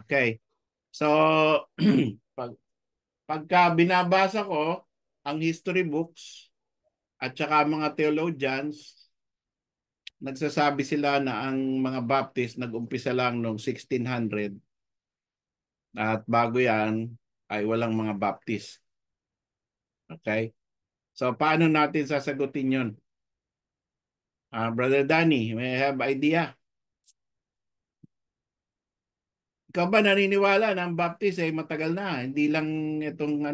Okay. So, pag, pagka binabasa ko ang history books at saka mga theologians, nagsasabi sila na ang mga Baptist nag-umpisa lang noong 1600 at bago yan ay walang mga Baptist. Okay? So, paano natin sasagutin yun? Brother Danny, may I have idea? Ikaw ba naniniwala na ang Baptist ay matagal na? Hindi lang itong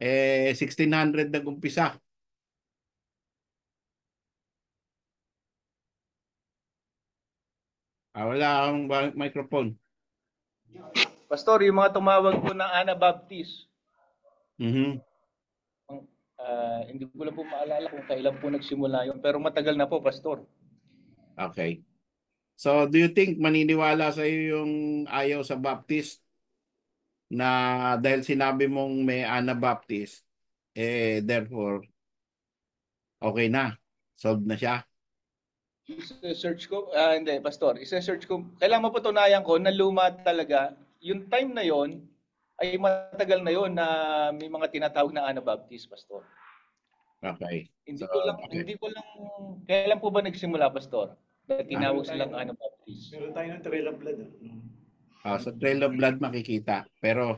1600 nag-umpisa. Wala akong microphone. Pastor, yung mga tumawag po ng Anabaptist, Mhm. hindi ko lang po maalala kung kailan po nagsimula yun, pero matagal na po, Pastor. Okay. So, do you think maniniwala sa iyo yung ayaw sa Baptist na dahil sinabi mong may Anabaptist, therefore, okay na. Solved na siya? Isa-search ko, hindi, Pastor, isa-search ko, kailangan mapatunayan ko na luma talaga, yung time na yon ay matagal na yon na may mga tinatawag na Anabaptist, Pastor. Okay. Hindi So, ko lang, okay. kailan po ba nagsimula, Pastor? Na tinawag silang Anabaptist. Meron tayo ng Trail of Blood. Sa Trail of Blood makikita. Pero,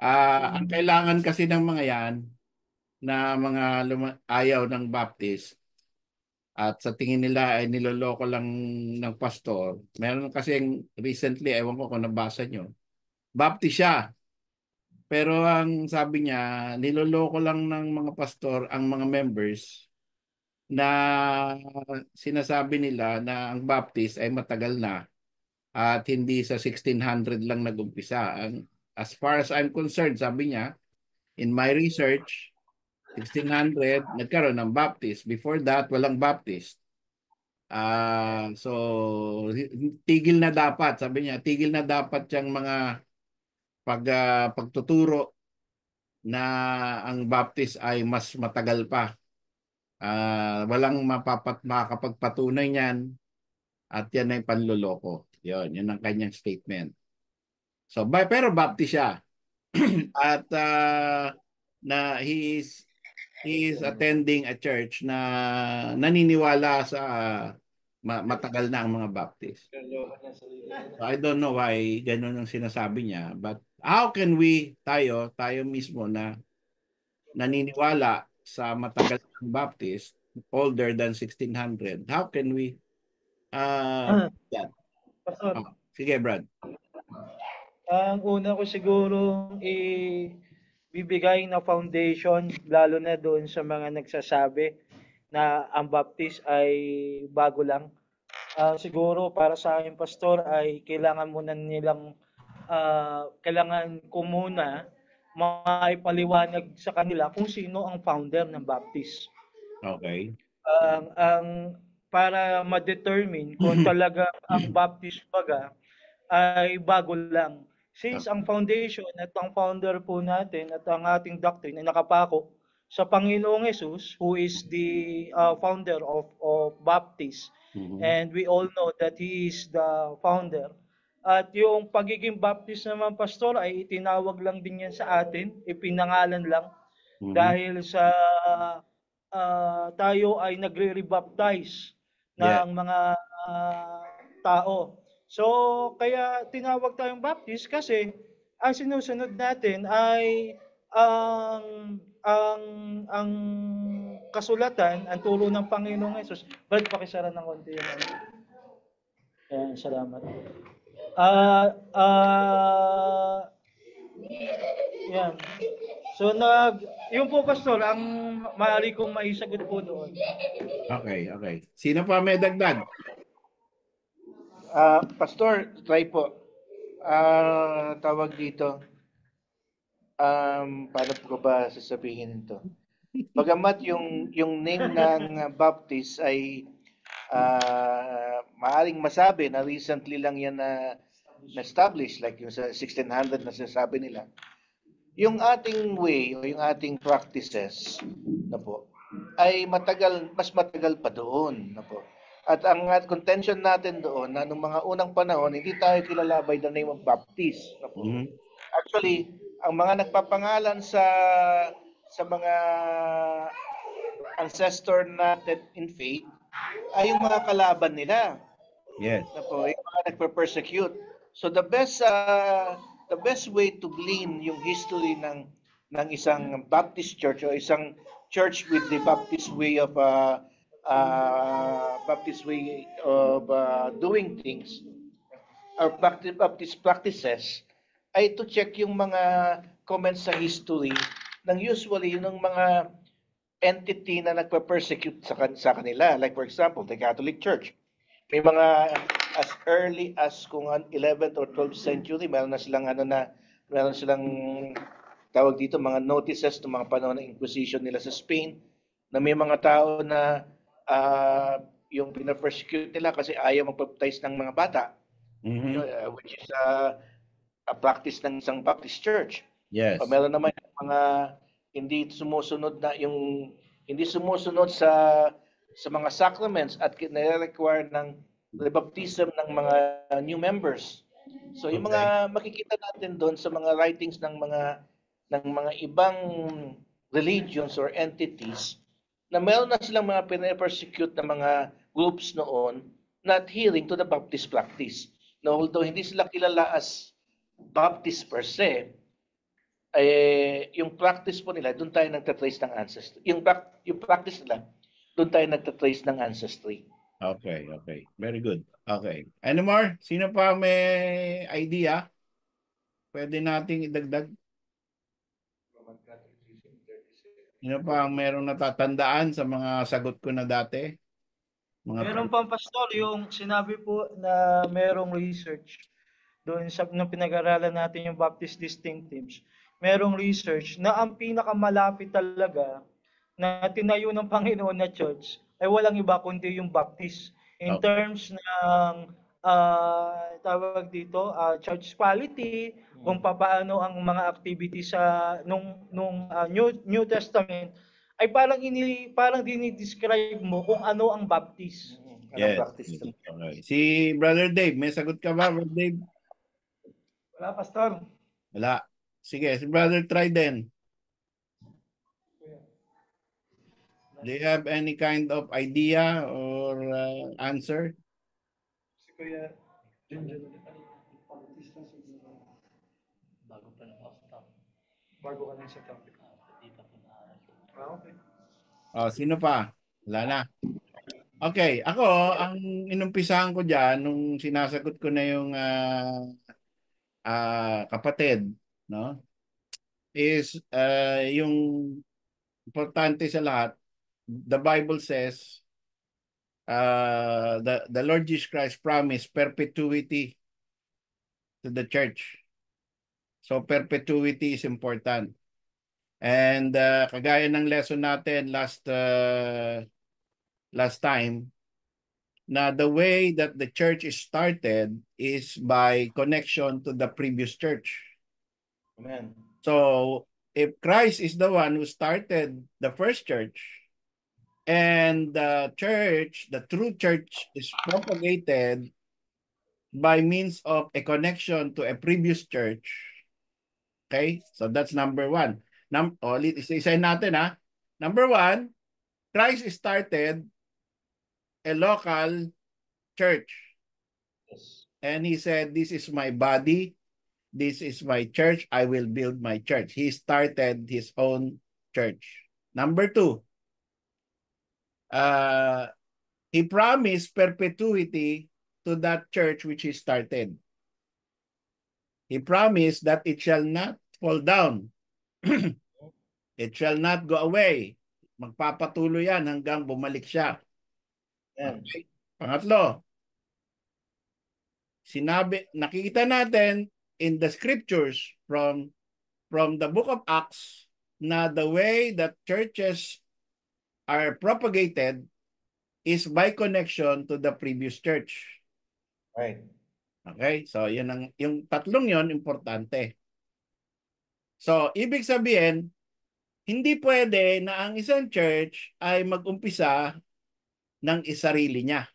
ang kailangan kasi ng mga yan, na mga ayaw ng Baptist, at sa tingin nila ay niloloko lang ng pastor. Meron kasi recently, ewan ko kung nabasa nyo, Baptist siya. Pero ang sabi niya, niloloko lang ng mga pastor ang mga members na sinasabi nila na ang Baptist ay matagal na at hindi sa 1600 lang nag-umpisa. As far as I'm concerned, sabi niya, in my research, 1600 nagkaroon ng Baptist. Before that, walang Baptist. So, tigil na dapat, sabi niya, tigil na dapat yung mga pagtuturo na ang Baptist ay mas matagal pa. Walang makakapagpatunay niyan at yan ay panloloko. Yun ang kanyang statement. So, pero Baptist siya. At na he is attending a church na naniniwala sa matagal na ang mga Baptist. So I don't know why ganun ang sinasabi niya, but how can we tayo mismo na naniniwala sa matagal ng Baptist older than 1600, how can we yeah. Pastor, Sige Brad. ang una ko siguro bibigay na foundation lalo na doon sa mga nagsasabi na ang Baptist ay bago lang. Siguro para sa akin, Pastor, ay kailangan muna nilang kailangan ko muna maipaliwanag sa kanila kung sino ang founder ng Baptist. Okay. Ang para ma-determine kung talaga ang Baptist baga ay bago lang. Since ang foundation at ang founder po natin at ang ating doctrine ay nakapako sa Panginoong Jesus, who is the founder of Baptist. And we all know that He is the founder. At yung pagiging Baptist naman, Pastor, ay itinawag lang din yan sa atin, ipinangalan lang. Dahil sa tayo ay nagre-rebaptize ng mga tao. So, kaya tinawag tayong Baptist kasi ang sinusunod natin ay ang kasulatan, ang turo ng Panginoong Hesus. Brad, pakisara ng konti yun. Ayan, salamat. Yan. So, yun po, Pastor, ang maaari kong maisagot po doon. Okay. Sino pa may dagdag? Pastor, try po. Tawag dito. Paano ko ba sasabihin ito? Bagamat yung name ng Baptist ay maaring masabi na recently lang yan na-establish, like yung sa 1600 na sinasabi nila. Yung ating way o yung ating practices na po ay mas matagal pa doon na po. At ang contention natin doon na nung mga unang panahon, hindi tayo kilala by the name of Baptist. Ano po? Mhm. Actually, ang mga nagpapangalan sa mga ancestor natin in faith ay yung mga kalaban nila. Yes. Na po, yung mga nagpe-persecute. So the best way to glean yung history ng isang Baptist church o isang church with the Baptist way of doing things or Baptist practices ay to check yung mga comments sa history ng usually yung mga entity na nagpe-persecute sa kanila. Like for example, the Catholic Church. May mga as early as kung 11th or 12th century, meron silang tawag dito mga notices ng mga panahon ng Inquisition nila sa Spain na may mga tao na yung pina-persecute nila kasi ayaw mag-baptize ng mga bata, Mhm. which is a practice ng isang Baptist church. Yes. O meron naman yung mga hindi sumusunod sa mga sacraments at nire-require ng rebaptism ng mga new members. So yung Okay. mga makikita natin doon sa mga writings ng mga ibang religions or entities na meron na silang mga pine-persecute na mga groups noon not adhering to the Baptist practice. Na although hindi sila kilala as Baptist per se, yung practice po nila, doon tayo nagtatrace ng ancestry. Yung practice nila, doon tayo nagtatrace ng ancestry. Okay, okay. Very good. Okay. Ano more? Sino pa may idea? Pwede nating idagdag. Sino pa ang merong natatandaan sa mga sagot ko na dati? Meron pang pastor yung sinabi po na merong research doon sa nung pinag-aralan natin yung Baptist distinctives. Merong research na ang pinakamalapit talaga na tinayo ng Panginoon na church ay walang iba kundi yung Baptist in Okay. terms ng tawag dito church quality, kung papaano ang mga activities sa New Testament ay parang dinidescribe mo kung ano ang Baptist. Anong Yes. practice nila? Okay. Si Brother Dave, may sagot ka ba, Brother Dave? Wala, pastor. Wala. Sige, si Brother Trident. Do you have any kind of idea or answer? Si Kuya Junjun. Bago ka lang sa topic. Okay. Sino pa? Wala na. Okay, ako, ang inumpisahan ko dyan, nung sinasagot ko na yung kapatid, no? Is yung importante sa lahat, the Bible says, the Lord Jesus Christ promised perpetuity to the church. So perpetuity is important. And kagaya ng lesson natin last time, na the way that the church is started is by connection to the previous church. Amen. So if Christ is the one who started the first church, and the church, the true church, is propagated by means of a connection to a previous church. Okay? So that's number one. Isa-isahin natin ha. Number one, Christ started a local church. Yes. And he said, this is my body. This is my church. I will build my church. He started his own church. Number two, he promised perpetuity to that church which he started. He promised that it shall not fall down. It shall not go away. Magpapatuloy yan hanggang bumalik siya. Okay. Pangatlo, nakikita natin in the scriptures from the book of Acts na the way that churches are propagated is by connection to the previous church. Right. Okay? So, yung tatlong yon importante. So, ibig sabihin, hindi pwede na ang isang church ay mag-umpisa ng isarili niya.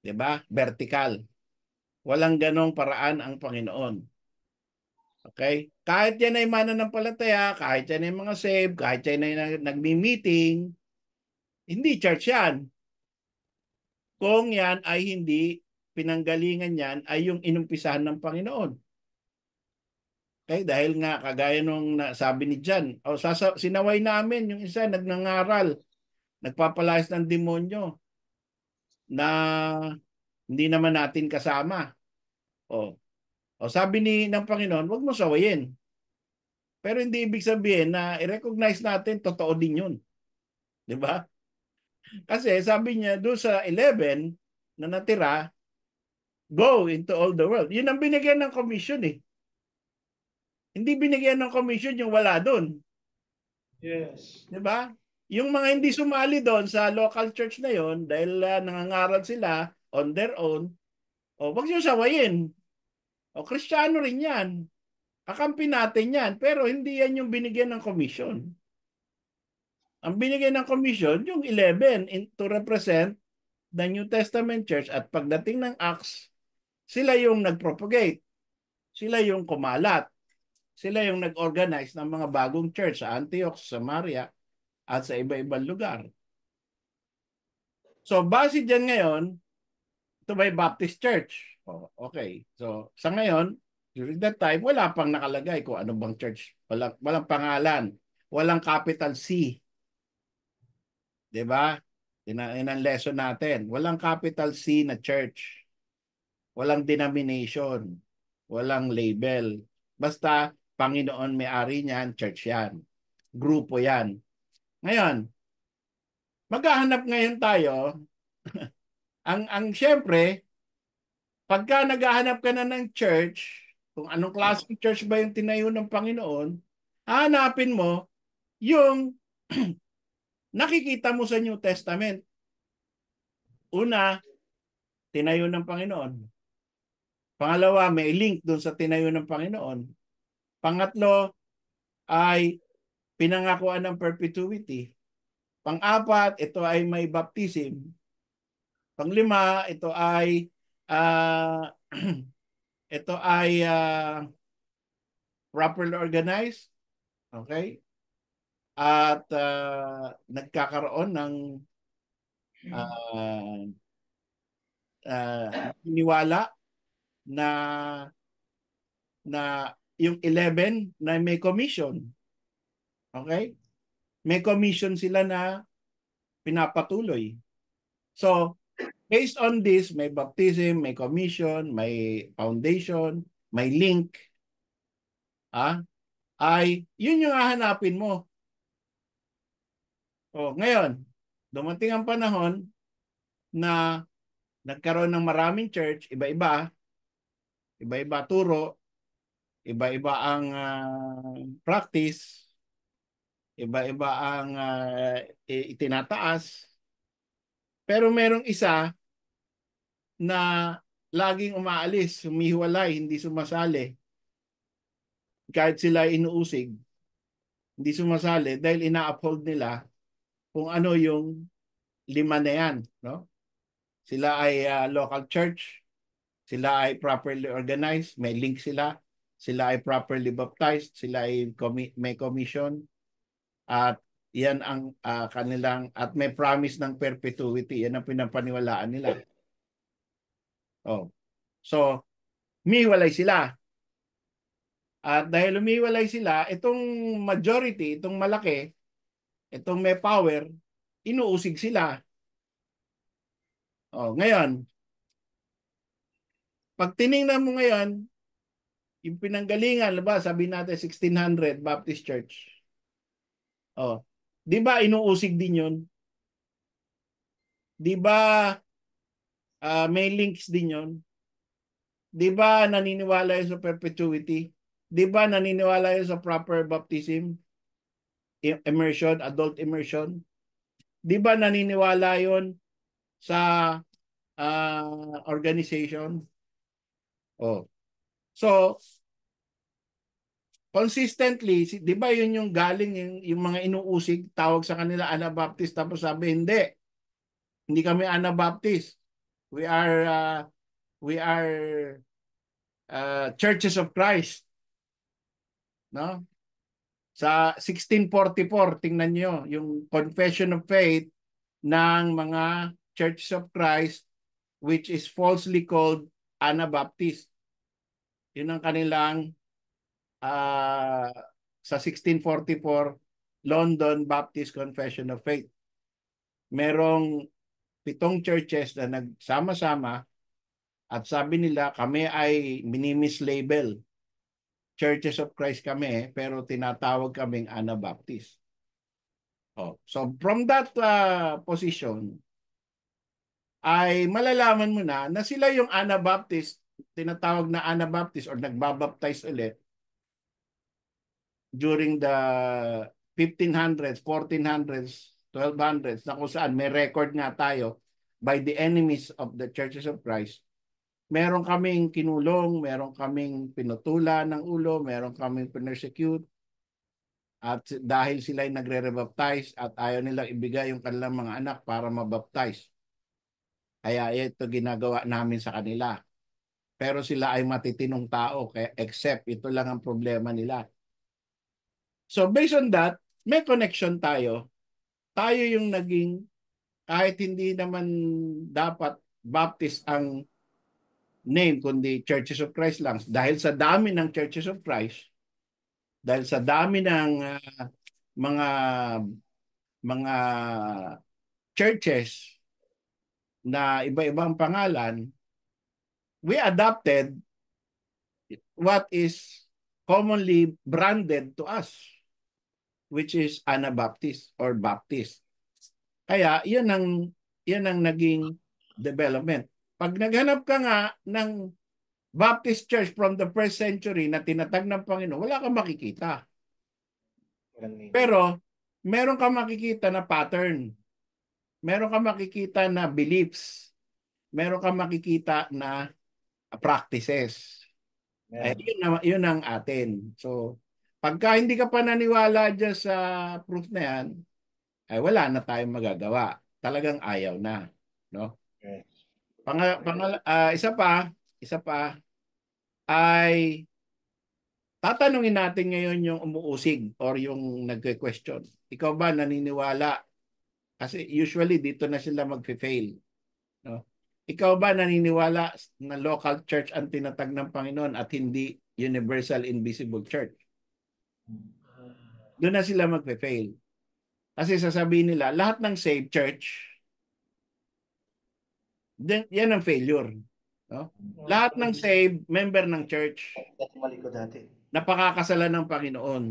'Di ba? Vertical. Walang ganong paraan ang Panginoon. Okay? Kahit yan ay mananampalataya, kahit yan ay mga save, kahit yan ay nagmi-meeting, hindi church yan. Kung yan ay hindi pinanggalingan yan ay yung inumpisahan ng Panginoon. Okay? Dahil nga kagaya nung sabi ni John, sinaway namin yung isa nagnangaral, nagpapalayas ng demonyo na hindi naman natin kasama. O sabi ng Panginoon, huwag mo sawayin. Pero hindi ibig sabihin na i-recognize natin totoo din yun. 'Di ba? Kasi sabi niya doon sa 11 na natira, go into all the world. Yun ang binigyan ng commission eh. Hindi binigyan ng commission yung wala doon. Yes. 'Di ba? Yung mga hindi sumali doon sa local church na yon dahil nangangaral sila on their own, wag niyo sawayin. Kristiyano rin yan. Kakampi natin yan. Pero hindi yan yung binigyan ng commission. Ang binigyan ng commission, yung 11 to represent the New Testament Church at pagdating ng Acts, sila yung nag-propagate. Sila yung kumalat. Sila yung nag-organize ng mga bagong church sa Antioch, Samaria, at sa iba-ibang lugar. So, base dyan ngayon, ito ba yung Baptist Church? Okay. So, sa ngayon, during that time, wala pang nakalagay kung ano bang church. Walang pangalan. Walang capital C. Diba? Yun ang lesson natin. Walang capital C na church. Walang denomination. Walang label. Basta, Panginoon may-ari niyan, church yan. Grupo yan. Ngayon, maghahanap ngayon tayo. ang syempre, pagka naghahanap ka na ng church, kung anong klaseng church ba yung tinayo ng Panginoon, hahanapin mo yung nakikita mo sa New Testament. Una, tinayo ng Panginoon. Pangalawa, may link doon sa tinayo ng Panginoon. Pangatlo, ay pinangakuan ng perpetuity. Pang-apat, ito ay may baptism. Panglima, ito ay properly organized. Okay? At nagkakaroon ng iniwala na yung 11 na may commission. Okay? May commission sila na pinapatuloy. So, based on this, may baptism, may commission, may foundation, may link. Ay yun yung hahanapin mo. Ngayon, dumating ang panahon na nagkaroon ng maraming church, iba-iba turo, iba-iba ang practice, iba-iba ang itinataas. Pero merong isa na laging umaalis, humihiwalay, hindi sumasali. Kahit sila inuusig, hindi sumasali dahil ina-uphold nila kung ano yung 5 na yan. No? Sila ay local church, sila ay properly organized, may link sila ay properly baptized, sila ay may commission, at yan ang kanilang, at may promise ng perpetuity, yan ang pinapaniwalaan nila. So, umiwalay sila. At dahil umiwalay sila, itong majority, itong malaki, itong may power, inuusig sila. Ngayon, pag tiningnan mo ngayon, yung pinanggalingan, sabi natin 1600 Baptist Church. Di ba inuusig din yun? Di ba may links din yun? Di ba naniniwala yun sa perpetuity? Di ba naniniwala yun sa proper baptism? Immersion, adult immersion? Di ba naniniwala yun sa organization? So, consistently, di ba yun yung galing yung mga inuusig, tawag sa kanila Anabaptist, tapos sabi, hindi kami Anabaptist. We are Churches of Christ, no? Sa 1644, tingnan niyo yung Confession of Faith ng mga Churches of Christ, which is falsely called Anabaptist. Yun ang kanilang sa 1644 London Baptist Confession of Faith. Merong 7 churches na nagsama-sama at sabi nila kami ay mini-mislabel. Churches of Christ kami, pero tinatawag kaming Anabaptist. Oh, so from that position, ay malalaman mo na sila yung Anabaptist, tinatawag na Anabaptist or nagbabaptize ulit during the 1500s, 1400s, 1200s, na kung saan may record nga tayo by the enemies of the Churches of Christ. Meron kaming kinulong, meron kaming pinutulan ng ulo, meron kaming pinersecute. At dahil sila ay nagre-rebaptize at ayaw nilang ibigay yung kanilang mga anak para mabaptize. Kaya ito ginagawa namin sa kanila. Pero sila ay matitinong tao, kaya except ito lang ang problema nila. So based on that, may connection tayo. Tayo yung naging, kahit hindi naman dapat Baptist ang name, kundi Churches of Christ lang. Dahil sa dami ng Churches of Christ, dahil sa dami ng mga churches na iba-ibang pangalan, we adopted what is commonly branded to us, which is Anabaptist or Baptist. Kaya yan ang naging development. Pag naghanap ka nga ng Baptist Church from the first century na tinatag ng Panginoon, wala kang makikita. Pero meron kang makikita na pattern. Meron kang makikita na beliefs. Meron kang makikita na practices. Yeah. Yun ang atin. So, pagka hindi ka pa naniwala dyan sa proof na yan, ay wala na tayong magagawa. Talagang ayaw na. No? Yes. Isa pa, ay tatanungin natin ngayon yung umuusig or yung nagque-question. Ikaw ba naniniwala? Kasi usually dito na sila magfe-fail. No? Ikaw ba naniniwala na local church ang tinatag ng Panginoon at hindi universal invisible church? Doon na sila magfe-fail. Kasi sasabihin nila, lahat ng saved church, yan ang failure. No? Lahat ng saved member ng church, Mali ko dati. napakakasalan ng Panginoon.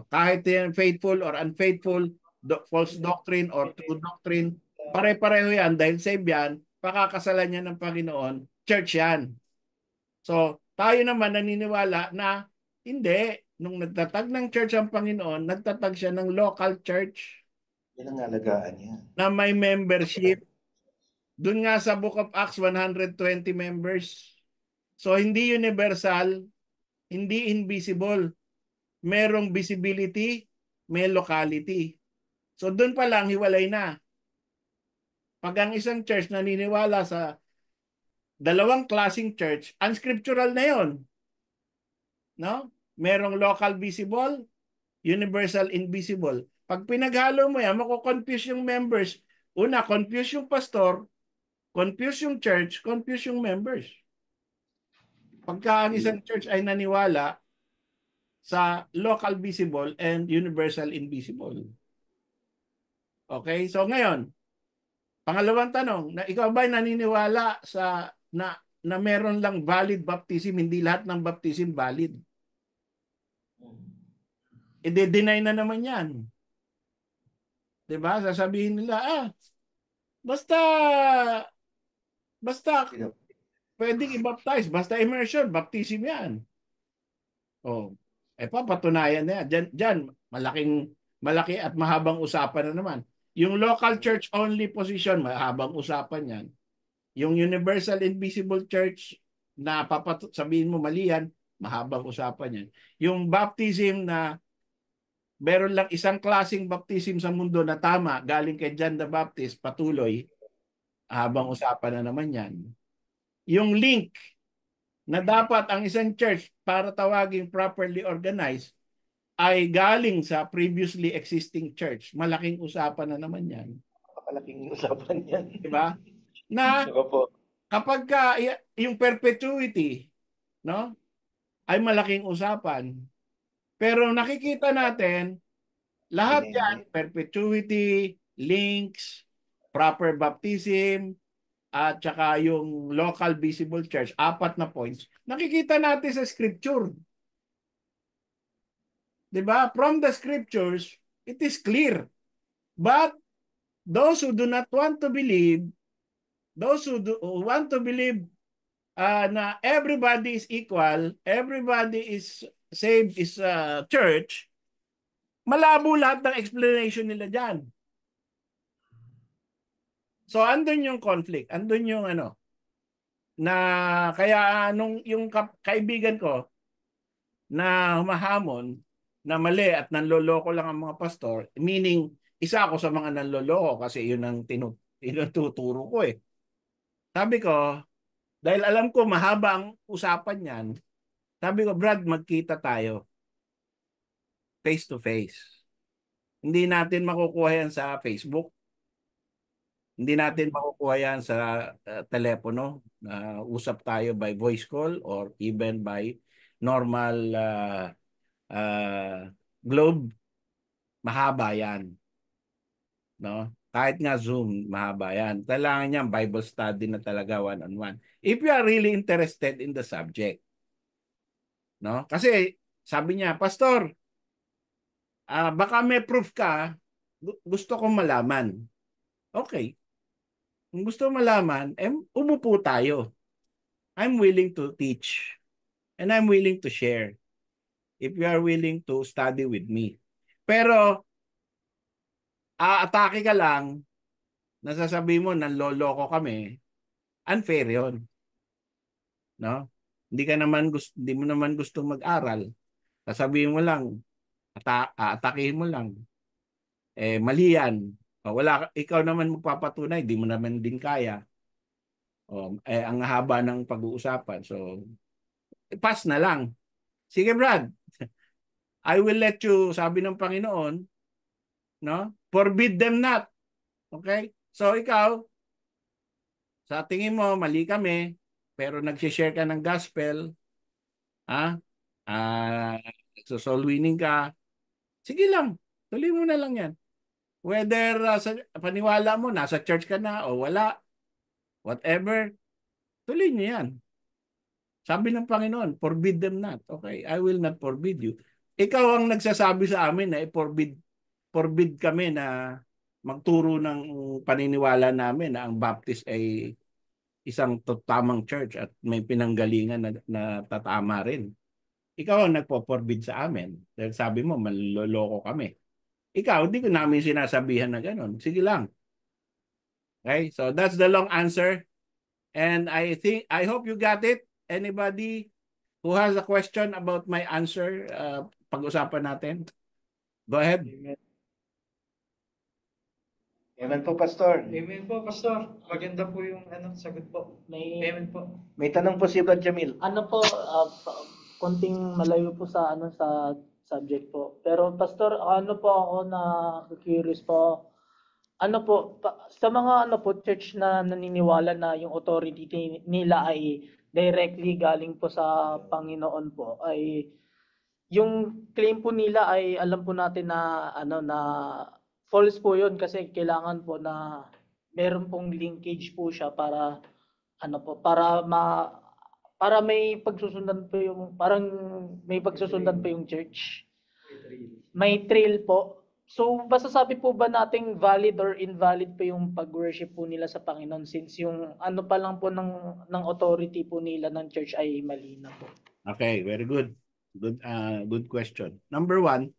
Kahit yan faithful or unfaithful, false doctrine or true doctrine, pare-pareho yan dahil saved yan, pakakasalan niya ng Panginoon, church yan. So, tayo naman naniniwala na hindi. Nung nagtatag ng church ang Panginoon, nagtatag siya ng local church. Yan ang alagaan niya. Na may membership. Doon nga sa Book of Acts, 120 members. So, hindi universal, hindi invisible. Merong visibility, may locality. So, doon pa lang, hiwalay na. Pag ang isang church naniniwala sa dalawang klaseng church, unscriptural na yon. No? Merong local visible, universal invisible. Pag pinaghalo mo yan, mako-confuse yung members. Una, confuse yung pastor, confuse yung church, confuse yung members. Pagka ang isang church ay naniwala sa local visible and universal invisible. Okay? So ngayon, pangalawang tanong, na ikaw ba naniniwala sa na meron lang valid baptism, hindi lahat ng baptism valid? I-deny na naman yan. Diba? Sasabihin nila, basta pwedeng i-baptize, basta immersion, baptism yan. Papatunayan na yan. Diyan, malaki at mahabang usapan na naman. Yung local church only position, mahabang usapan yan. Yung universal invisible church na sabihin mo mali yan, mahabang usapan yan. Yung baptism na meron lang isang klaseng baptism sa mundo na tama, galing kay John the Baptist, patuloy, habang usapan na naman yan. Yung link na dapat ang isang church para tawaging properly organized ay galing sa previously existing church. Malaking usapan na naman yan. Napakalaking usapan yan. Diba? Na Opo. kapag yung perpetuity, no, ay malaking usapan. Pero nakikita natin, lahat yan, perpetuity, links, proper baptism, at saka yung local visible church, 4 na points, nakikita natin sa scripture. Diba? From the scriptures, it is clear. But those who do not want to believe, who want to believe na everybody is equal, everybody is saved is church, malabo lahat ng explanation nila dyan. So andun yung conflict, andun yung na kaya nung yung kaibigan ko na humahamon na mali at nanloloko lang ang mga pastor, meaning isa ako sa mga nanloloko kasi yun ang tinuturo ko eh. Sabi ko, dahil alam ko mahaba ang usapan yan, sabi ko, Brad, magkita tayo. Face to face. Hindi natin makukuha yan sa Facebook. Hindi natin makukuha yan sa telepono. Usap tayo by voice call or even by normal globe. Mahaba yan. No? Kahit nga Zoom, mahaba yan. Kailangan niyan Bible study na talaga one-on-one. If you are really interested in the subject. No? Kasi sabi niya, Pastor, baka may proof ka, gusto kong malaman. Okay. Kung gusto malaman, umupo tayo. I'm willing to teach. And I'm willing to share. If you are willing to study with me. Pero, aatake ka lang, nasasabi mo, nanloloko kami, unfair yun. No? Hindi mo naman gusto mag-aral. Sasabihin mo lang, aatakihin mo lang. Mali yan. Ikaw naman magpapatunay, di mo naman din kaya. Ang haba ng pag-uusapan. So, pass na lang. Sige, Brad. I will let you, sabi ng Panginoon, no? Forbid them not. Okay? So, ikaw, sa tingin mo, mali kami, pero nag-share ka ng gospel, so soul winning ka, sige lang, tuloy mo na lang yan. Whether sa paniwala mo, nasa church ka na o wala, whatever, tuloy niyo yan. Sabi ng Panginoon, forbid them not. Okay, I will not forbid you. Ikaw ang nagsasabi sa amin na forbid kami na magturo ng paniniwala namin na ang Baptist ay isang tamang church at may pinanggalingan na tatama rin. Ikaw ang nagpo-forbid sa amin. Dahil sabi mo, maloloko kami. Ikaw, hindi ko namin sinasabihan na gano'n. Sige lang. Okay? So that's the long answer. And I hope you got it. Anybody who has a question about my answer, pag-usapan natin. Go ahead. Amen. Amen po, Pastor. Amen po, Pastor. Maganda po yung sagot po. Amen po. May tanong po si Brad Jamil. Konting malayo po sa sa subject po. Pero Pastor, po ako na curious po. Sa mga church na naniniwala na yung authority nila ay directly galing po sa Panginoon po, ay yung claim po nila ay alam po natin na na false po 'yun kasi kailangan po na meron pong linkage po siya para para may pagsusundan po yung church. May trail po. So, masasabi po ba nating valid or invalid po yung pag-worship po nila sa Panginoon since yung pa lang po ng authority po nila ng church ay mali na po? Okay, very good. Good question. Number 1,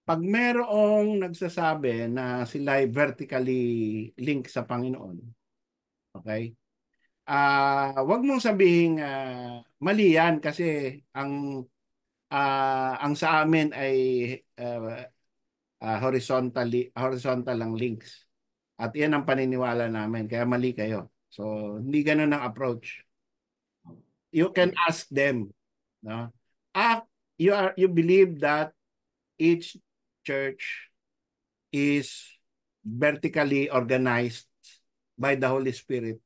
pag merong nagsasabi na sila ay vertically linked sa Panginoon, okay? Wag mong sabihin mali yan kasi ang sa amin ay horizontal ang links. At yan ang paniniwala namin. Kaya mali kayo. So, hindi ganun ang approach. You can ask them. No? You believe that each church is vertically organized by the Holy Spirit,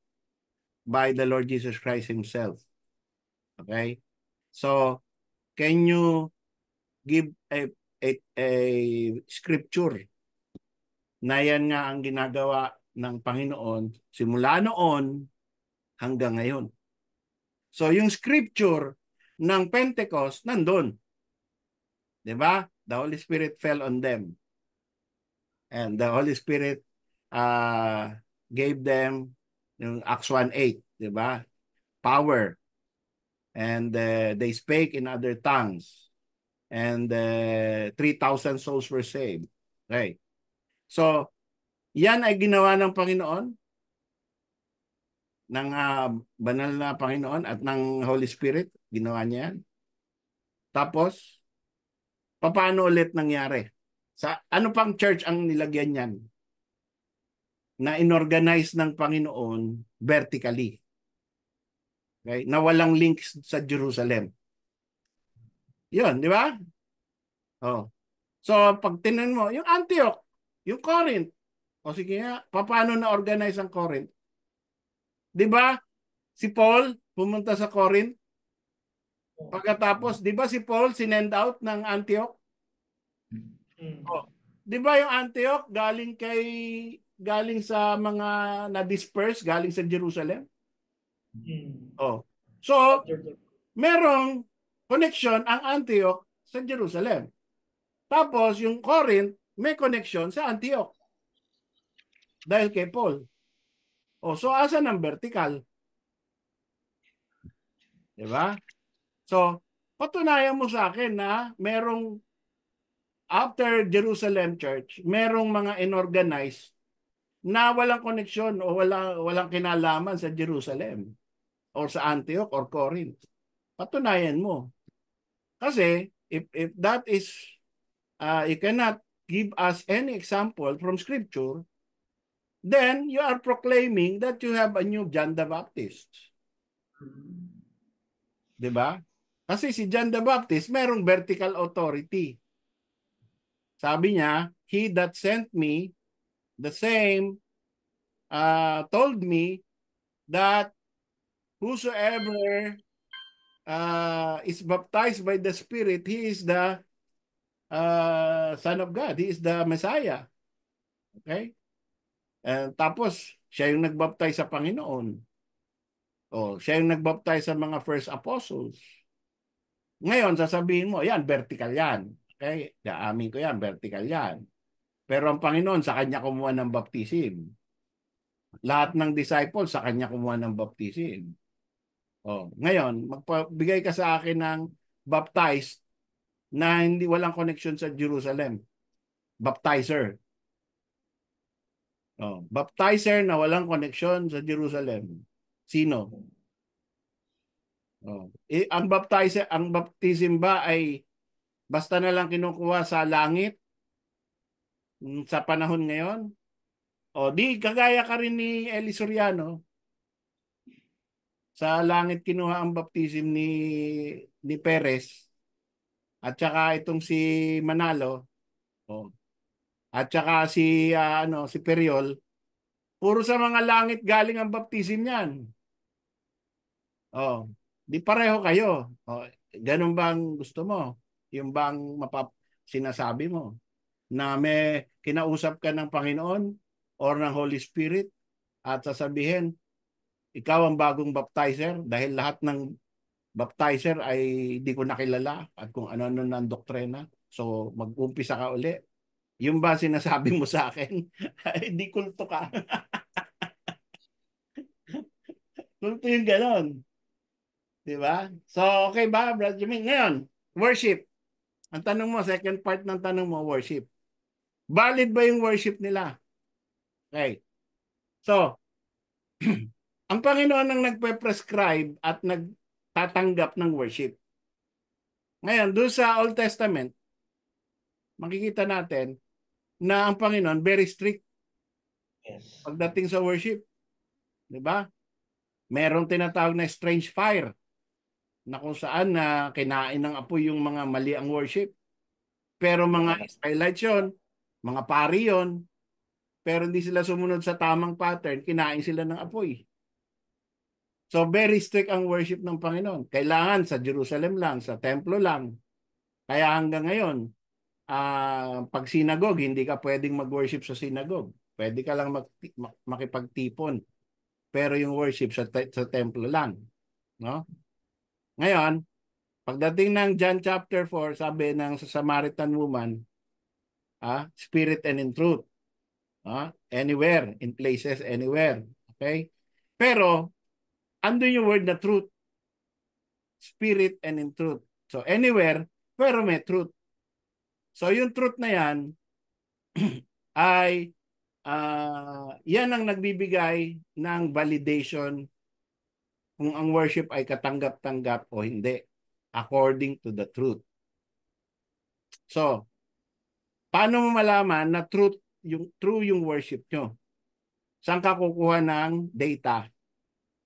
by the Lord Jesus Christ Himself. Okay? So, can you give a scripture na yan nga ang ginagawa ng Panginoon simula noon hanggang ngayon? So, yung scripture ng Pentecost, nandun. Diba? The Holy Spirit fell on them. And the Holy Spirit gave them yung Acts 1:8, diba? Power. And they spake in other tongues. And 3,000 souls were saved. Okay. So, yan ay ginawa ng Panginoon, ng banal na Panginoon at ng Holy Spirit. Ginawa niya yan. Tapos, paano ulit nangyari? Sa ano pang church ang nilagyan niyan na inorganize ng Panginoon vertically? Okay? Na walang links sa Jerusalem. Yun, di ba? Oh. So, pag tinan mo, yung Antioch, yung Corinth, o sige nga, paano na-organize ang Corinth? Di ba? Si Paul pumunta sa Corinth. Pagkatapos, di ba si Paul sinend out ng Antioch? Oh. Di ba yung Antioch galing sa mga na-disperse, galing sa Jerusalem? Oh. So, merong connection ang Antioch sa Jerusalem. Tapos yung Corinth may connection sa Antioch. Dahil kay Paul. Oh, so asan ang vertical? Di ba? So, patunayan mo sa akin na merong after Jerusalem Church, merong mga inorganized na walang koneksyon o walang kinalaman sa Jerusalem or sa Antioch or Corinth. Patunayan mo. Kasi if that is you cannot give us any example from Scripture, then you are proclaiming that you have a new John the Baptist. Diba? Kasi si John the Baptist merong vertical authority. Sabi niya, he that sent me, the same told me that whosoever is baptized by the Spirit, he is the Son of God. He is the Messiah. Okay? Tapos, siya yung nagbaptize sa Panginoon. Siya yung nagbaptize sa mga first apostles. Ngayon, sasabihin mo, yan, vertical yan. Okay? Amin ko yan, vertical yan. Pero ang Panginoon, sa kanya kumuha ng baptism. Lahat ng disciples, sa kanya kumuha ng baptism. Ngayon, magbigay ka sa akin ng baptized na hindi walang connection sa Jerusalem. Baptizer. Baptizer na walang connection sa Jerusalem. Sino? Ang baptism ba ay basta na lang kinukuha sa langit sa panahon ngayon? Di kagaya ka rin ni Eli Soriano. Sa langit kinuha ang baptism ni Perez at saka itong si Manalo at saka si Periol. Puro sa mga langit galing ang baptism niyan. Di pareho kayo. Ganun bang gusto mo? Yung bang sinasabi mo? Na may kinausap ka ng Panginoon or ng Holy Spirit at sasabihin, ikaw ang bagong baptizer dahil lahat ng baptizer ay di ko nakilala at kung ano-ano ng doktrina. So mag-umpisa ka uli. Yung ba sinasabi mo sa akin? Di kulto ka. Kulto yung ganon. Diba? So, okay ba, Brother Jimmy? Ngayon, worship. Ang tanong mo, second part ng tanong mo, worship. Valid ba yung worship nila? Okay. So, ang Panginoon ang nagpe-prescribe at nagtatanggap ng worship. Ngayon, doon sa Old Testament, makikita natin na ang Panginoon very strict Yes. pagdating sa worship. Di ba? Merong tinatawag na strange fire na kung saan na kinain ng apoy yung mga mali ang worship. Pero mga Israelites yun, mga pari yun, pero hindi sila sumunod sa tamang pattern, kinain sila ng apoy. So very strict ang worship ng Panginoon. Kailangan sa Jerusalem lang, sa templo lang. Kaya hanggang ngayon, pag sinagog, hindi ka pwedeng mag-worship sa sinagog. Pwede ka lang makipagtipon. Pero yung worship sa templo lang. No? Ngayon, pagdating ng John chapter 4, sabi ng sa Samaritan woman, spirit and in truth. Anywhere, in places, anywhere. Okay? Pero, andun yung word na truth. Spirit and in truth. So, anywhere, pero may truth. So, yung truth na yan, ay yan ang nagbibigay ng validation kung ang worship ay katanggap-tanggap o hindi according to the truth. So, paano mo malaman na true yung worship nyo? Saan ka kukuha ng data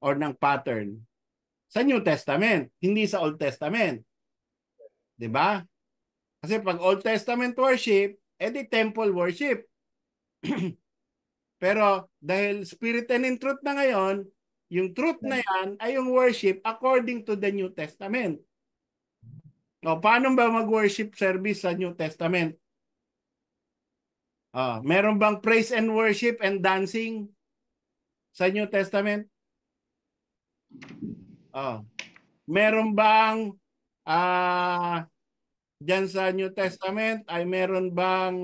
or ng pattern? Sa New Testament, hindi sa Old Testament. 'Di ba? Kasi pag Old Testament worship, edi temple worship. Pero dahil spirit and in truth na ngayon, yung truth na yan ay yung worship according to the New Testament. O, paano ba mag-worship service sa New Testament? Meron bang praise and worship and dancing sa New Testament? Meron bang diyan sa New Testament ay meron bang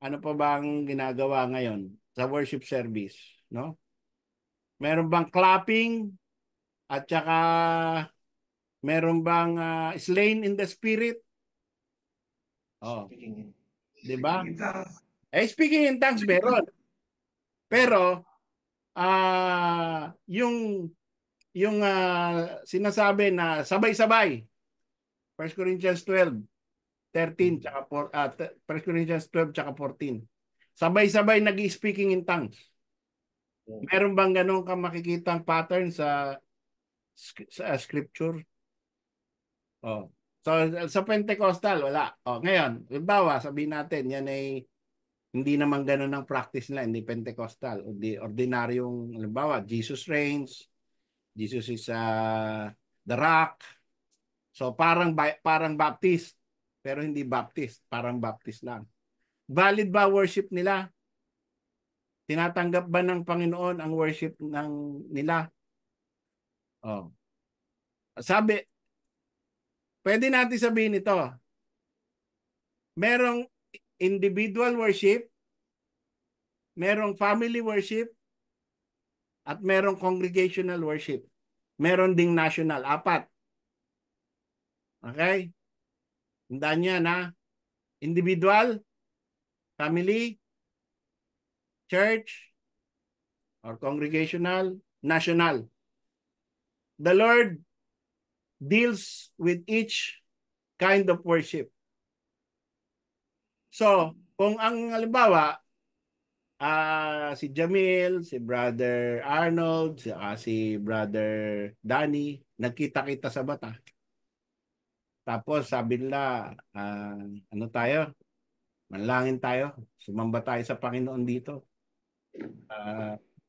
ano pa bang ginagawa ngayon sa worship service, no? Meron bang clapping at saka meron bang slain in the spirit? Di ba? Speaking in tongues meron. Pero yung sinasabi na sabay-sabay 1 Corinthians 12:13 tsaka 1 Corinthians 12 tsaka 14. Sabay-sabay nag-speaking in tongues. Meron bang ganun ka makikitang pattern sa scripture? So sa Pentecostal wala. Ngayon, halimbawa, sabihin natin yan ay hindi naman ganun ang practice nila, hindi Pentecostal. O di ordinaryong, halimbawa, Jesus reigns, Jesus is the rock. So parang Baptist, pero hindi Baptist, parang Baptist lang. Valid ba worship nila? Tinatanggap ba ng Panginoon ang worship nila? Sabi, pwede natin sabihin ito. Merong individual worship, merong family worship, at merong congregational worship. Meron ding national, 4. Okay? Tandaan niyan ha. Individual, family, church, or congregational, national. The Lord deals with each kind of worship. So, kung ang halimbawa, si Jamil, si Brother Arnold, si Brother Danny, nagkita-kita sa bata. Tapos sabi nila, ano tayo? Manlangin tayo. Sumamba tayo sa Panginoon dito.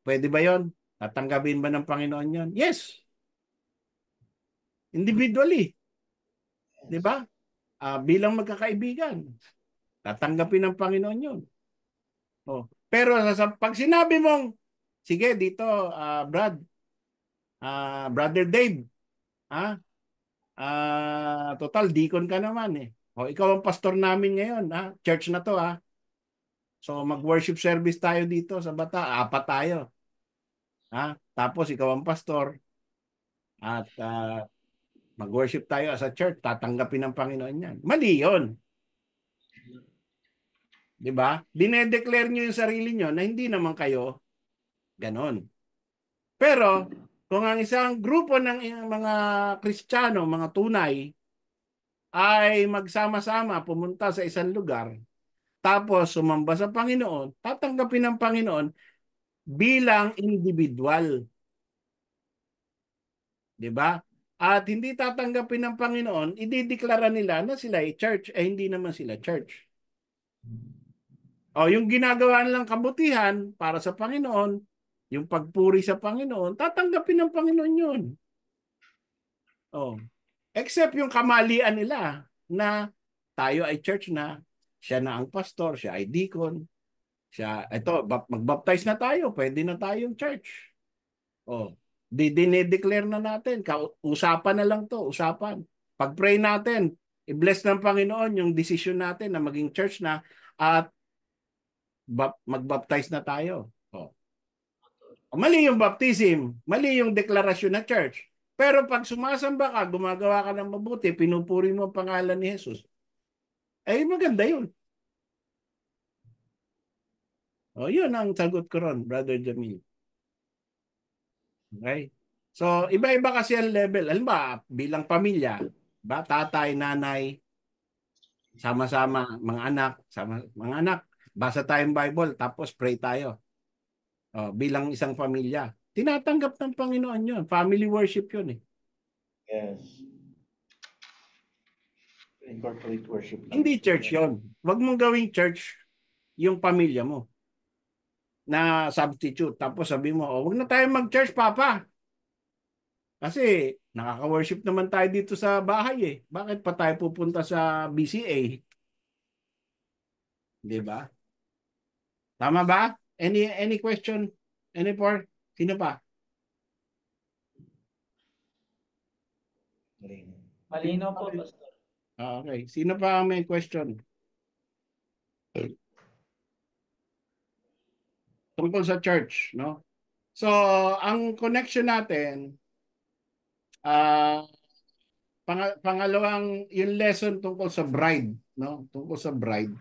Pwede ba yon? Tatanggapin ba ng Panginoon yon? Yes. Individually. Di ba? Bilang magkakaibigan. Tatanggapin ng Panginoon yon. Pero pag sinabi mong, sige dito, Brother Dave, total, deacon ka naman eh. Ikaw ang pastor namin ngayon, church na to. So mag-worship service tayo dito sa Bata, 4 tayo. Tapos ikaw ang pastor at mag-worship tayo sa church, tatanggapin ng Panginoon yan. Mali yun. Diba? Dinedeclare nyo yung sarili nyo na hindi naman kayo ganon. Pero, kung ang isang grupo ng mga Kristiyano, mga tunay, ay magsama-sama pumunta sa isang lugar, tapos sumamba sa Panginoon, tatanggapin ng Panginoon bilang individual. 'Di ba? At hindi tatanggapin ng Panginoon, idideklara nila na sila ay church, eh hindi naman sila church. O yung ginagawa nilang kabutihan para sa Panginoon, yung pagpuri sa Panginoon, tatanggapin ng Panginoon yun. Oh. Except yung kamalian nila na tayo ay church na, siya na ang pastor, siya ay deacon, siya, ito, magbaptize na tayo, pwede na tayong church. Oh, dinedeclare na natin, usapan na lang to, usapan. Pag-pray natin, i-bless ng Panginoon yung decision natin na maging church na at magbaptize na tayo. Oh. Mali yung baptism, mali yung deklarasyon na church. Pero pag sumasamba ka, gumagawa ka ng mabuti, pinupuri mo ang pangalan ni Jesus, ay maganda yun. O, yun ang sagot ko ron, Brother Jamil. Okay? So, iba-iba kasi ang level. Alam ba, bilang pamilya, ba, tatay, nanay, sama-sama, mga anak, basa tayong Bible, tapos pray tayo. O, bilang isang pamilya. Tinatanggap ng Panginoon yun. Family worship yun eh. Yes. Incorporate worship. Hindi church yun. Huwag mong gawing church yung pamilya mo na substitute. Tapos sabi mo, oh, huwag na tayo mag-church, Papa. Kasi nakaka-worship naman tayo dito sa bahay eh. Bakit pa tayo pupunta sa BCA? Di ba? Tama ba? Any question? Any part? Sino pa? Malinaw po, Pastor. Okay. Sino pa ang may question? Tungkol sa church, no? So, ang connection natin, pangalawang yung lesson tungkol sa bride, no? Tungkol sa bride.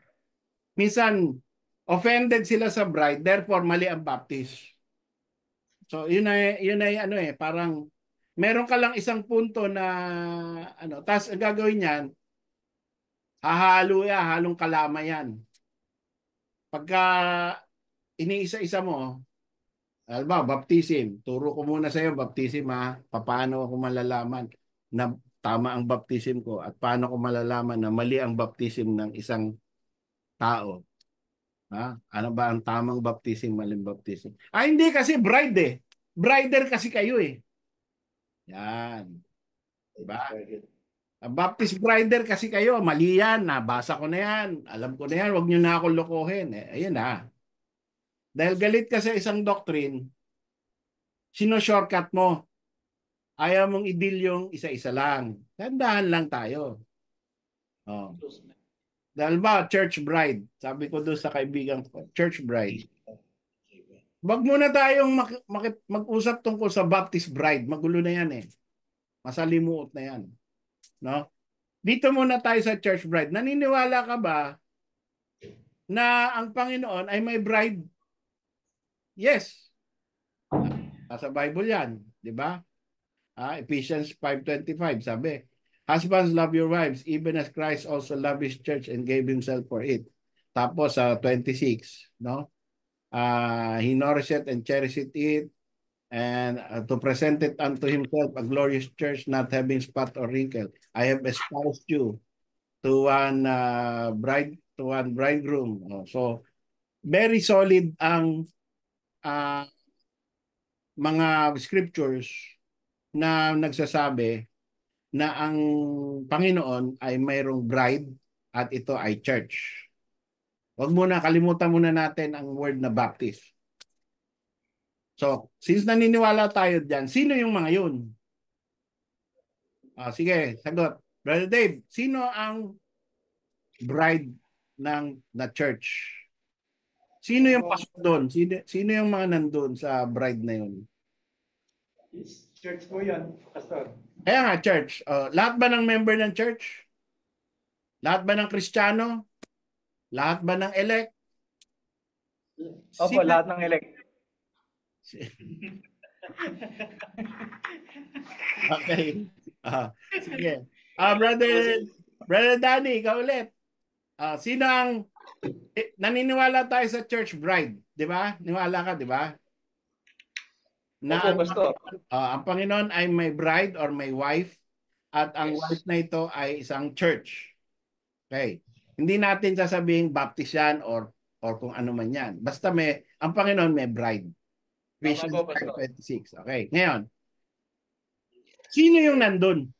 Minsan, offended sila sa bride, therefore mali ang baptist. So, yun ay ano eh, parang meron ka lang isang punto na ano, tas ang gagawin niyan, halong kalama yan. Pagka iniisa-isa mo, alam ba, baptism, turo ko muna sa iyo baptism ha, paano ako malalaman na tama ang baptism ko at paano ko malalaman na mali ang baptism ng isang tao. Ha? Ano ba ang tamang baptism, maling baptism? Hindi kasi bride eh. Brider kasi kayo eh. Yan. Diba? Ang Baptist brider kasi kayo, mali yan. Nabasa ko na yan. Alam ko na yan. Huwag nyo na ako lokohin. Ayun na. Dahil galit ka sa isang doctrine, sino-shortcut mo. Ayaw mong i-deal yung isa-isa lang. Tandahan lang tayo. Oh. Dahil ba, church bride. Sabi ko doon sa kaibigan ko, church bride. Wag muna tayong mag-usap tungkol sa Baptist bride. Magulo na yan eh. Masalimuot na yan. No? Dito muna tayo sa church bride. Naniniwala ka ba na ang Panginoon ay may bride? Yes. Sa Bible yan. Di ba? Ephesians 5:25 sabi, husbands, love your wives, even as Christ also loved his church and gave himself for it. Tapos sa 26, no? He nourished and cherished it, and to present it unto himself a glorious church, not having spot or wrinkle. I have espoused you to one bridegroom. So very solid ang mga scriptures na nagsasabi na ang Panginoon ay mayroong bride at ito ay church. Kalimutan muna natin ang word na Baptist. So, since naniniwala tayo diyan, sino yung mga yun? Sige, sagot. Brother Dave, sino ang bride ng church? Sino yung pastor doon? Sino yung mga nandun sa bride na yun? Church po yan, Pastor. Kaya nga, church. Lahat ba ng member ng church? Lahat ba ng Kristiyano? Lahat ba ng elect? Opo, lahat ng elect. Okay. Sige. Brother Danny, ikaw ulit. Sino ang naniniwala tayo sa church bride, di ba? Niwala ka, di ba? Na Opo, Pastor. ang Panginoon ay may bride or may wife at ang Yes. wife na ito ay isang church. Okay. Hindi natin sasabihin Baptist yan or kung ano man yan. Basta ang Panginoon may bride. Ephesians Tama po, Pastor. 5:26. Okay. Ngayon, sino yung nandun?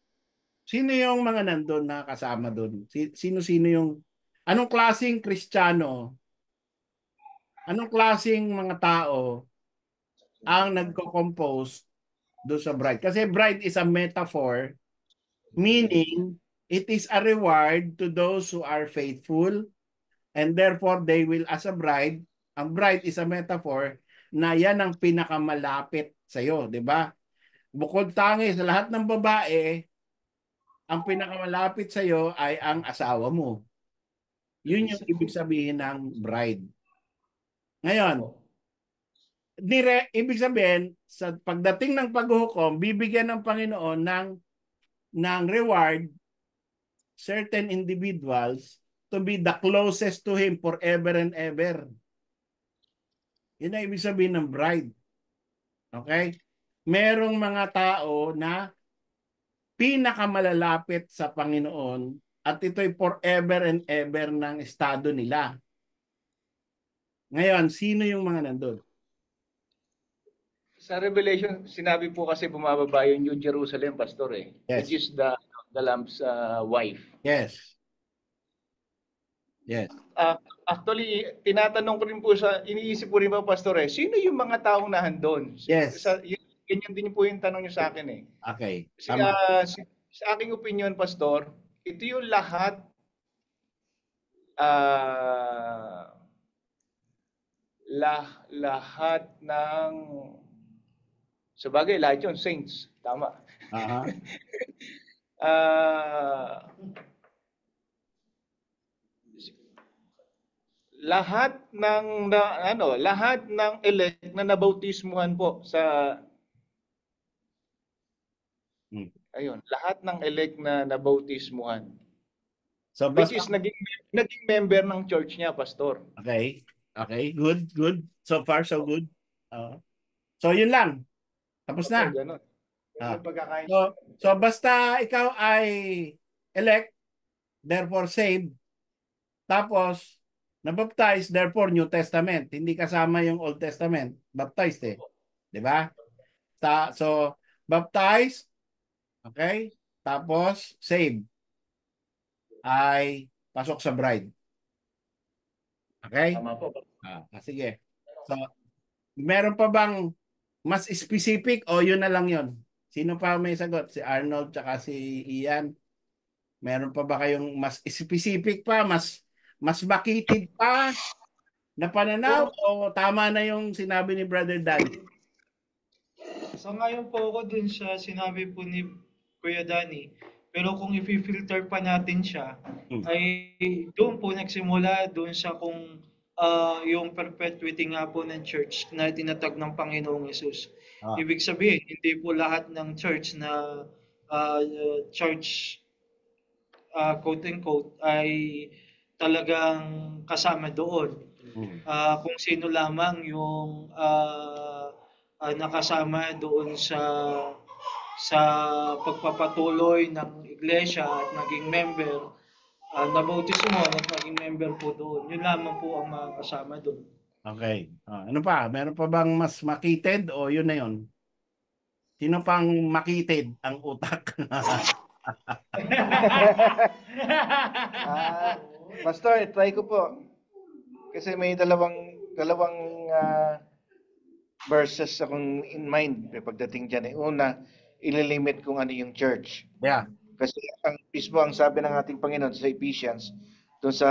Sino yung mga nandun na kasama dun? Sino-sino yung anong klaseng Kristiyano? Anong klaseng mga tao ang nagko-compose do sa bride? Kasi bride is a metaphor, meaning it is a reward to those who are faithful, and therefore they will, as a bride, ang bride is a metaphor na yan ang pinakamalapit sa iyo, di ba? Bukod tangi sa lahat ng babae, ang pinakamalapit sa iyo ay ang asawa mo. Yun yung ibig sabihin ng bride. Ngayon, ibig sabihin, sa pagdating ng paghuhukom, bibigyan ng Panginoon ng reward certain individuals to be the closest to Him forever and ever. Yun ang ibig sabihin ng bride. Okay? Merong mga tao na pinakamalalapit sa Panginoon at ito'y forever and ever ng estado nila. Ngayon, sino yung mga nandun? Sa Revelation, sinabi po kasi bumababa yung New Jerusalem, Pastor eh. Yes. Which is the Lamb's wife. Yes. Yes. Actually, tinatanong ko rin po iniisip ko rin po, Pastor eh, sino yung mga taong nahandon? Yes. Ganyan din po yung tanong niyo sa akin eh. Okay. Kasi sa aking opinion, Pastor, ito yung lahat lahat ng sabagay, lahat yun, saints. Tama. Lahat ng elect na nabautismuhan po sa ayun, lahat ng elect na nabautismuhan. So, which is naging member ng church niya, Pastor. Okay. Okay, good. So far, so good. So, yun lang. Tapos na. Ganun. So, basta ikaw ay elect, therefore saved, tapos, nabaptize, therefore New Testament. Hindi kasama yung Old Testament. Baptized eh. Diba? So, baptized, okay? Tapos, saved. Ay pasok sa bride. Okay? Tama po. Sige. So, meron pa bang mas specific o yun na lang yun? Sino pa may sagot? Si Arnold tsaka si Ian? Meron pa ba kayong mas specific pa? Mas makitid pa na pananaw o tama na yung sinabi ni Brother Dan? So ngayon po ako dun sa sinabi po ni Kuya Danny. Pero kung i-filter pa natin siya, ay doon po nagsimula doon sa kung yung perpetuity nga po ng church na tinatag ng Panginoong Yesus. Ibig sabihin, hindi po lahat ng church na church quote-unquote ay talagang kasama doon. Kung sino lamang yung nakasama doon sa pagpapatuloy ng iglesia at naging member, nabautismo at naging member po doon. Yun lamang po ang mga kasama doon. Okay. Ano pa? Meron pa bang mas makitid o yun na yun? Sino pang makitid ang utak? Pastor, try ko po. Kasi may dalawang verses akong in mind pagdating dyan. Una, ililimit kung ano yung church. Yeah. Kasi ang sabi ng ating Panginoon sa Ephesians, doon sa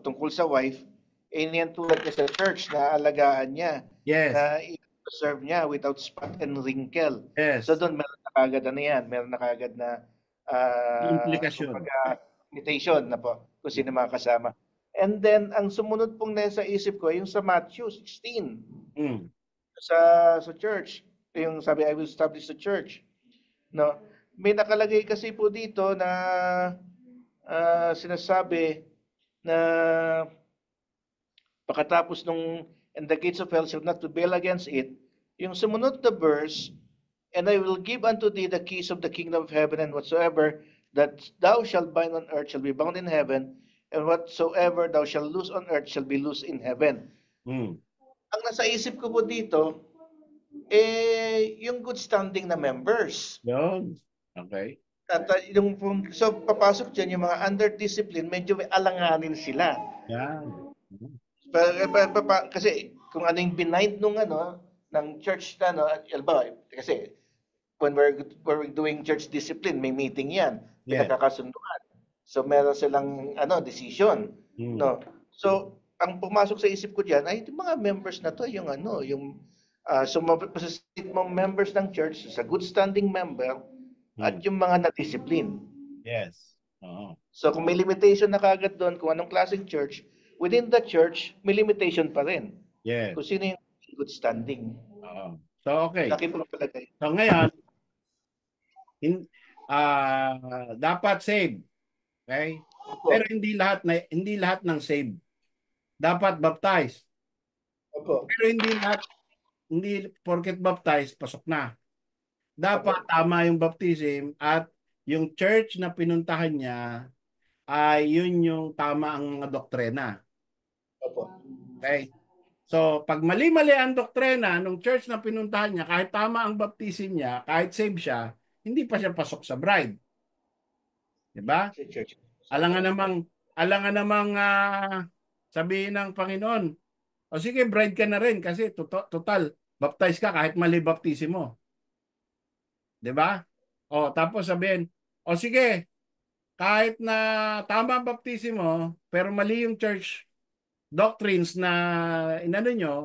tungkol sa wife, niyan tulad niya sa church na alagaan niya. Yes. Na i-serve niya without spot and wrinkle. Yes. So doon meron na kagad meron na kagad na implikasyon. Invitation na po kung sino mga kasama. And then, ang sumunod pong nasa isip ko, yung sa Matthew 16. Sa church. Yung sabi, I will establish the church. No? May nakalagay kasi po dito na sinasabi na Pagkatapos nung, and the gates of hell shall not prevail against it, yung sumunod na verse, and I will give unto thee the keys of the kingdom of heaven, and whatsoever that thou shalt bind on earth shall be bound in heaven, and whatsoever thou shalt loose on earth shall be loose in heaven. Hmm. Ang nasa isip ko po dito, yung good standing na members. Yun. Okay. At so papasok dyan yung mga under discipline, medyo may alanganin sila. Yan. Kasi kung ano yung binind nung ng church na kasi when we're doing church discipline, may meeting yan, Yes. pinagkakasunduan. So meron silang decision, Hmm. no. So ang pumasok sa isip ko diyan ay yung mga members na to, yung so mga members ng church, sa good standing member at yung mga na-discipline. Yes. Oo. So kung may limitation na kagad doon, kung anong klaseng church, within the church, may limitation pa rin. Yes. Kung sino yung good standing. Oo. So, okay. Laki po palagay. So, ngayon, dapat save. Okay? Opo. Pero hindi lahat ng save dapat baptize. Opo. Pero hindi porket baptize, pasok na. Dapat tama yung baptism at yung church na pinuntahan niya ay yun yung tama ang mga doktrina. Opo. Okay? So, pag mali-mali ang doktrina ng church na pinuntahan niya, kahit tama ang baptism niya, kahit save siya, hindi pa siya pasok sa bride. Diba? Church. Alangan namang sabihin ng Panginoon, o sige, bride ka na rin kasi total, baptize ka kahit mali baptism mo. Diba? O, tapos sabihin, o sige, kahit na tama ang baptism mo, pero mali yung church doctrines na inano nyo,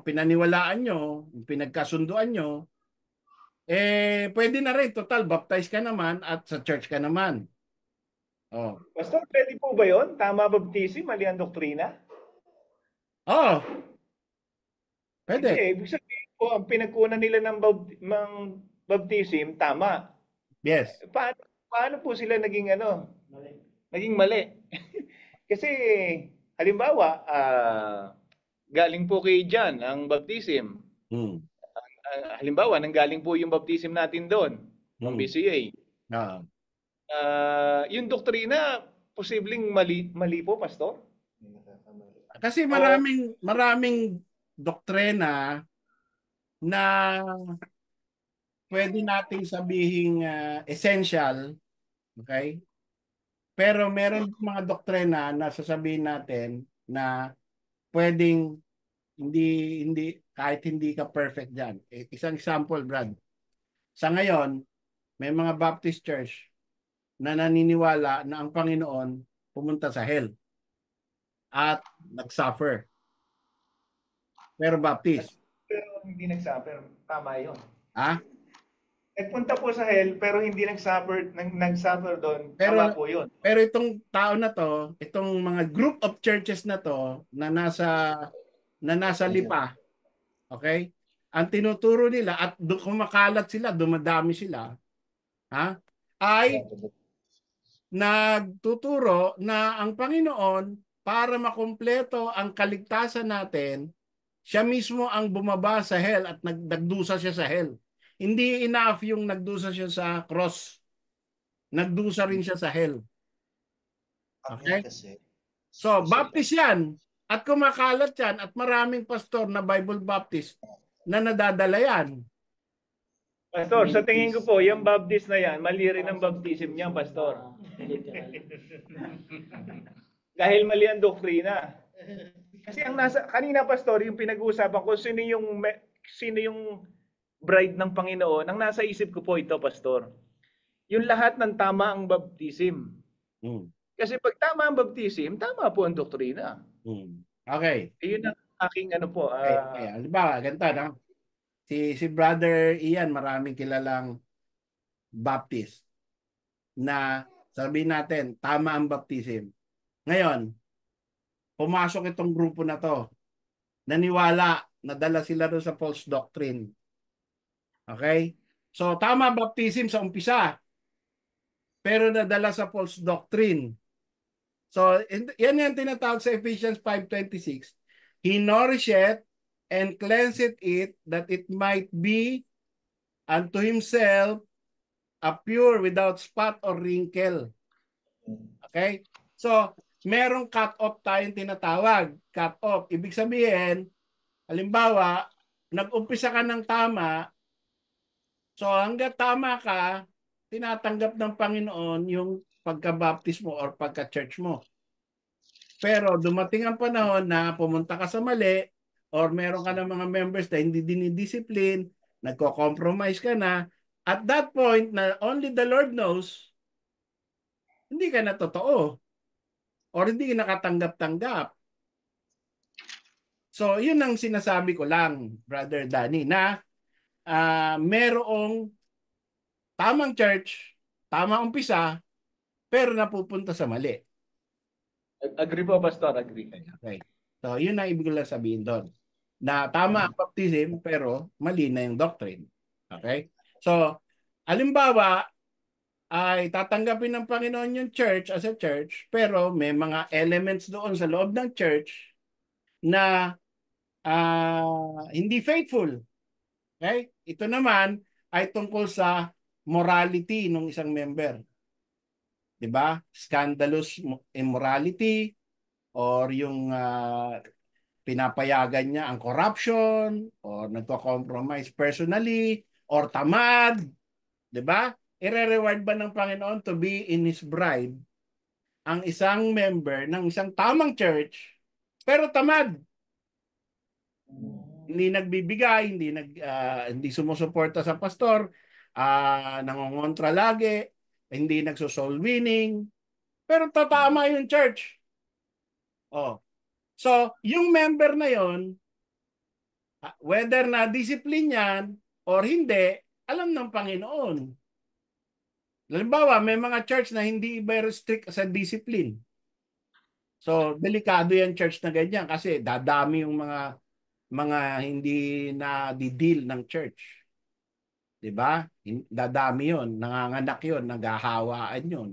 pinaniwalaan nyo, pinagkasunduan nyo, pwede na rin, total, baptize ka naman at sa church ka naman. Oh. Pastor, pwede po ba yun? Tama baptism, mali ang doktrina? Oh. Pwede. Hindi, ibig sabihin po, ang pinagkunan nila ng baptism, tama. Yes. Paano po sila naging Naging mali. Kasi, halimbawa, galing po kay John ang baptism. Halimbawa, nanggaling po yung baptism natin doon, ng BCA. Yung doktrina, posibleng mali po, Pastor? Kasi maraming doktrina na pwede nating sabihin essential, okay? Pero meron mga doktrina na sasabihin natin na pwedeng hindi kahit hindi ka perfect diyan. Isang example, Brad. Sa ngayon, may mga Baptist church na naniniwala na ang Panginoon pumunta sa hell at nag-suffer. Pero Baptist. Pero hindi nag-suffer. Tama yun. Ha? Nagpunta po sa hell pero hindi nag-suffer doon. Pero, tama po yun. Pero itong tao na to, itong mga group of churches na to na nasa lipa, okay? Ang tinuturo nila at kumakalat sila, dumadami sila, ay nagtuturo na ang Panginoon para makumpleto ang kaligtasan natin, siya mismo ang bumaba sa hell at nagdusa siya sa hell. Hindi enough yung nagdusa siya sa cross. Nagdusa rin siya sa hell. Okay? So, Baptist yan. At kumakalat yan at maraming pastor na Bible Baptist na nadadala yan. Pastor, sa tingin ko po, yung Baptist na yan, mali rin ang baptism niya, Pastor. Dahil mali ang doktrina. Kasi kanina, Pastor, yung pinag-uusapan ko, sino yung bride ng Panginoon, ang nasa isip ko po ito, Pastor. Yung lahat ng tama ang baptism. Kasi pag tama ang baptism, tama po ang doktrina. Okay. Yun ang aking po. Okay. Halimbawa, ganito, no? Si Brother Ian, maraming kilalang Baptist na sabihin natin, tama ang baptism. Ngayon, pumasok itong grupo na to. Naniwala, nadala sila doon sa false doctrine. Okay? So, tama baptism sa umpisa. Pero nadala sa false doctrine. So, yan yung tinatawag sa Ephesians 5:26. He nourisheth and cleanseth it that it might be unto himself a pure without spot or wrinkle. Okay? So, merong cut-off tayong tinatawag. Cut-off. Ibig sabihin, halimbawa, nag-umpisa ka ng tama, so hanggat tama ka, tinatanggap ng Panginoon yung pagka-baptism mo or pagka-church mo. Pero dumating ang panahon na pumunta ka sa mali or meron ka ng mga members na hindi dinidiscipline, nagko-compromise ka na, at that point na only the Lord knows, hindi ka na totoo or hindi ka nakatanggap-tanggap. So, yun ang sinasabi ko lang, Brother Danny, na merong tamang church, tama umpisa, pero napupunta sa mali. Agree po, Pastor. Agree. Okay. So, yun ang ibig ko lang sabihin doon. Na tama ang baptism, pero mali na yung doctrine. Okay? So, halimbawa, ay tatanggapin ng Panginoon yung church as a church, pero may mga elements doon sa loob ng church na hindi faithful. Okay? Ito naman ay tungkol sa morality ng isang member. 'Di ba? Scandalous immorality or yung pinapayagan niya ang corruption or nagko-compromise personally or tamad, 'di ba? Ire-reward ba ng Panginoon to be in His bride ang isang member ng isang tamang church pero tamad? Hindi nagbibigay, hindi sumusuporta sa pastor, nangongontra lagi, hindi nagso-soul winning, pero tatama yung church. Oh. So, yung member na yon, whether na discipline yan or hindi, alam ng Panginoon. Halimbawa, may mga church na hindi very strict sa discipline. So, delikado yan church na ganyan kasi dadami yung mga hindi na di-deal ng church. 'Di ba? Dadami 'yon, nanganganak 'yon, naghahawaan 'yon.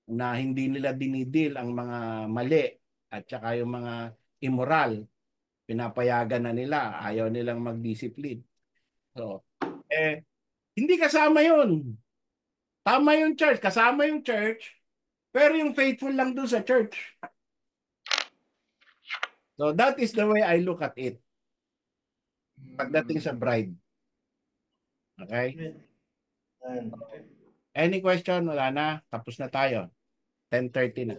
Na hindi nila dinidil ang mga mali at saka yung mga immoral. Pinapayagan na nila, ayaw nilang mag-discipline. So, hindi kasama 'yon. Tama yung church, kasama yung church, pero yung faithful lang doon sa church. So, that is the way I look at it. Pagdating sa bride. Okay? Any question? Wala na. Tapos na tayo. 10:30 na.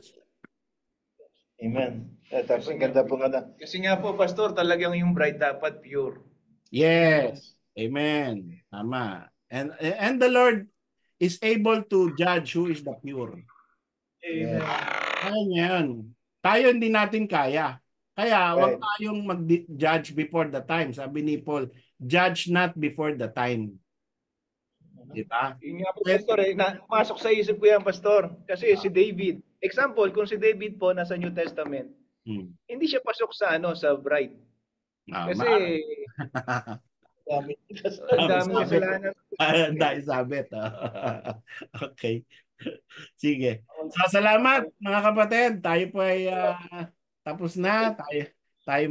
Amen. Tapos ang ganda po nga na. Kasi nga po, Pastor, talagang yung bride dapat pure. Yes. Amen. Tama. And the Lord is able to judge who is the pure. Amen. Kaya yan. Tayo hindi natin kaya. Kaya wag tayong mag-judge before the time. Sabi ni Paul, judge not before the time. Diba? Yun nga po, Pastor, pumasok sa isip ko yan, Pastor. Kasi si David, example, kung si David po nasa New Testament, hindi siya pasok sa sa bride. Kasi ang dami kasalanan. Dahil sabit. Okay. Sige. So, salamat mga kapatid. Tayo po ay tapos na. Tayo